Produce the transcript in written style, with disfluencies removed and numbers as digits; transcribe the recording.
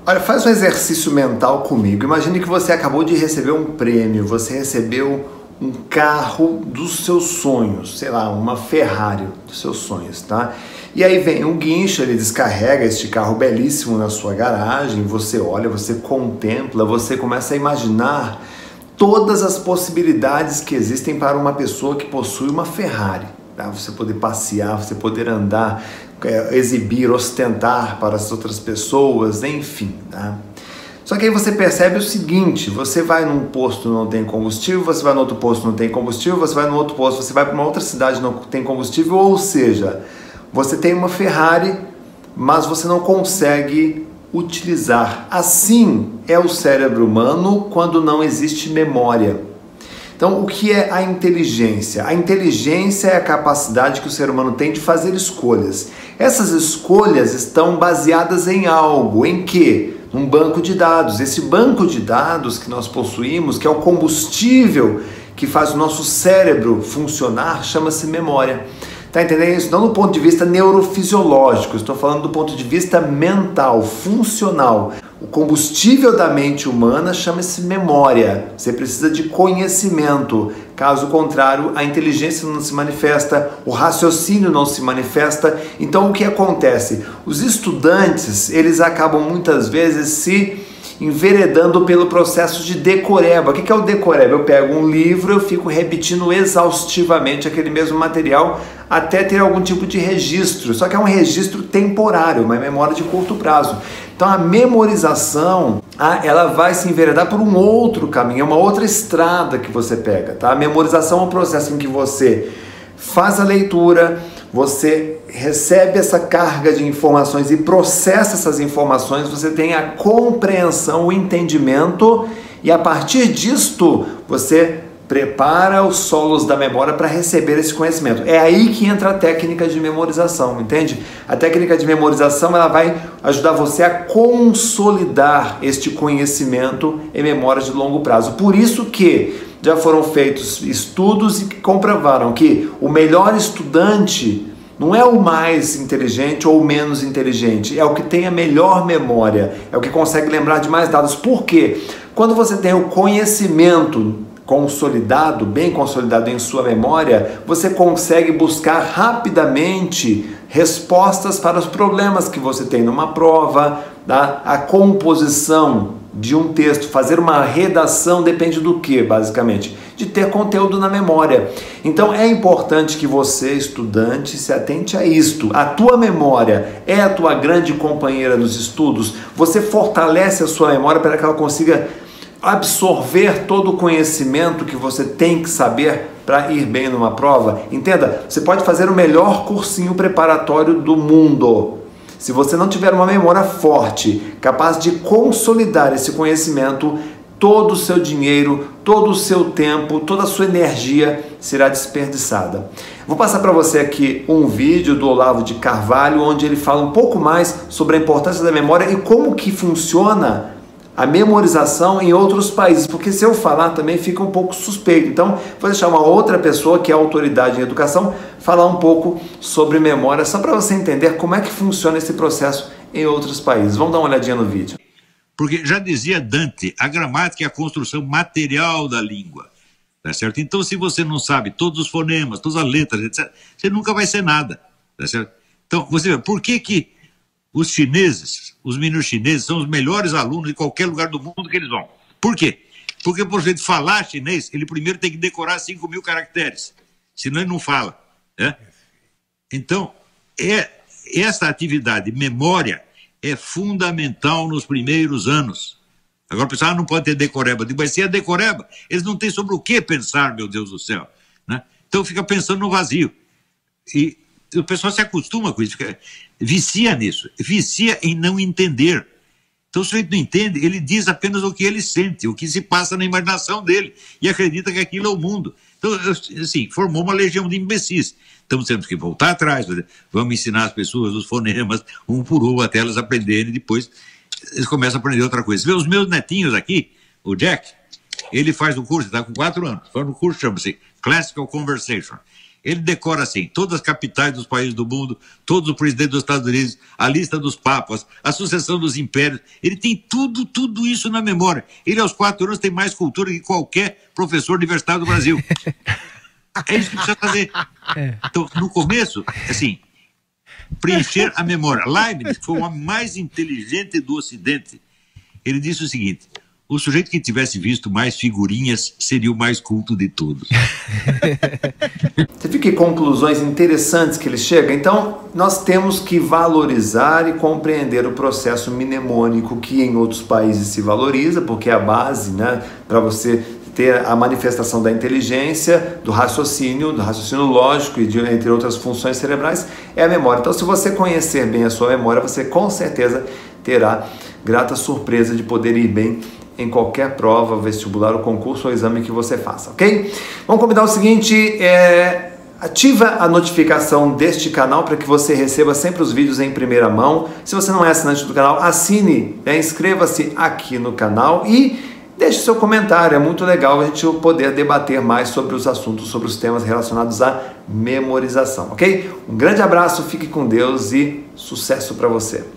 Olha, faz um exercício mental comigo. Imagine que você acabou de receber um prêmio, você recebeu um carro dos seus sonhos, sei lá, uma Ferrari dos seus sonhos, tá? E aí vem um guincho, ele descarrega este carro belíssimo na sua garagem, você olha, você contempla, você começa a imaginar todas as possibilidades que existem para uma pessoa que possui uma Ferrari, tá? Você poder passear, você poder andar, exibir, ostentar para as outras pessoas, enfim, tá? Só que aí você percebe o seguinte: você vai num posto não tem combustível, você vai no outro posto não tem combustível, você vai no outro posto, você vai para uma outra cidade não tem combustível, ou seja, você tem uma Ferrari, mas você não consegue utilizar. Assim é o cérebro humano quando não existe memória. Então, o que é a inteligência? A inteligência é a capacidade que o ser humano tem de fazer escolhas. Essas escolhas estão baseadas em algo, em quê? Num banco de dados. Esse banco de dados que nós possuímos, que é o combustível que faz o nosso cérebro funcionar, chama-se memória. Tá entendendo isso? Não do ponto de vista neurofisiológico, estou falando do ponto de vista mental, funcional. O combustível da mente humana chama-se memória. Você precisa de conhecimento. Caso contrário, a inteligência não se manifesta, o raciocínio não se manifesta. Então, o que acontece? Os estudantes, eles acabam muitas vezes se enveredando pelo processo de decoreba. O que é o decoreba? Eu pego um livro, eu fico repetindo exaustivamente aquele mesmo material até ter algum tipo de registro, só que é um registro temporário, uma memória de curto prazo. Então a memorização, ela vai se enveredar por um outro caminho, é uma outra estrada que você pega, tá? A memorização é um processo em que você faz a leitura, você recebe essa carga de informações e processa essas informações, você tem a compreensão, o entendimento, e a partir disto você prepara os solos da memória para receber esse conhecimento. É aí que entra a técnica de memorização, entende? A técnica de memorização, ela vai ajudar você a consolidar este conhecimento em memória de longo prazo. Por isso que já foram feitos estudos que comprovaram que o melhor estudante não é o mais inteligente ou o menos inteligente, é o que tem a melhor memória, é o que consegue lembrar de mais dados. Por quê? Quando você tem o conhecimento consolidado, bem consolidado em sua memória, você consegue buscar rapidamente respostas para os problemas que você tem numa prova, tá? A composição de um texto, fazer uma redação depende do que, basicamente? De ter conteúdo na memória. Então é importante que você, estudante, se atente a isto. A tua memória é a tua grande companheira nos estudos. Você fortalece a sua memória para que ela consiga absorver todo o conhecimento que você tem que saber para ir bem numa prova. Entenda, você pode fazer o melhor cursinho preparatório do mundo. Se você não tiver uma memória forte, capaz de consolidar esse conhecimento, todo o seu dinheiro, todo o seu tempo, toda a sua energia será desperdiçada. Vou passar para você aqui um vídeo do Olavo de Carvalho, onde ele fala um pouco mais sobre a importância da memória e como que funciona a memorização em outros países, porque se eu falar também fica um pouco suspeito. Então, vou deixar uma outra pessoa que é autoridade em educação falar um pouco sobre memória, só para você entender como é que funciona esse processo em outros países. Vamos dar uma olhadinha no vídeo. Porque já dizia Dante, a gramática é a construção material da língua, tá certo? Então, se você não sabe todos os fonemas, todas as letras, etc., você nunca vai ser nada, tá certo? Então, você vê, por que os chineses, os meninos chineses, são os melhores alunos de qualquer lugar do mundo que eles vão? Por quê? Porque, por exemplo, falar chinês, ele primeiro tem que decorar 5.000 caracteres, senão ele não fala, né? Então, essa atividade, memória, é fundamental nos primeiros anos. Agora o pessoal não pode ter decoreba. Mas se é decoreba, eles não têm sobre o que pensar, meu Deus do céu, né? Então fica pensando no vazio. E o pessoal se acostuma com isso, vicia nisso, vicia em não entender. Então, se ele não entende, ele diz apenas o que ele sente, o que se passa na imaginação dele, e acredita que aquilo é o mundo. Então, assim, formou uma legião de imbecis. Então, temos que voltar atrás, vamos ensinar as pessoas os fonemas, um por um, até elas aprenderem, e depois eles começam a aprender outra coisa. Você vê os meus netinhos aqui, o Jack, ele faz um curso, está com 4 anos, faz um curso que chama-se Classical Conversation. Ele decora assim, todas as capitais dos países do mundo, todos os presidentes dos Estados Unidos, a lista dos papas, a sucessão dos impérios. Ele tem tudo isso na memória. Ele, aos 4 anos, tem mais cultura que qualquer professor universitário do Brasil. É isso que precisa fazer. Então, no começo, assim, preencher a memória. Leibniz foi o homem mais inteligente do Ocidente. Ele disse o seguinte: o sujeito que tivesse visto mais figurinhas seria o mais culto de todos. Você viu que conclusões interessantes que ele chega? Então, nós temos que valorizar e compreender o processo mnemônico que em outros países se valoriza, porque é a base, né, para você ter a manifestação da inteligência, do raciocínio lógico e entre outras funções cerebrais, é a memória. Então, se você conhecer bem a sua memória, você com certeza terá grata surpresa de poder ir bem em qualquer prova, vestibular, ou concurso ou exame que você faça, ok? Vamos combinar o seguinte, ativa a notificação deste canal para que você receba sempre os vídeos em primeira mão. Se você não é assinante do canal, assine, inscreva-se aqui no canal e deixe seu comentário. É muito legal a gente poder debater mais sobre os assuntos, sobre os temas relacionados à memorização, ok? Um grande abraço, fique com Deus e sucesso para você!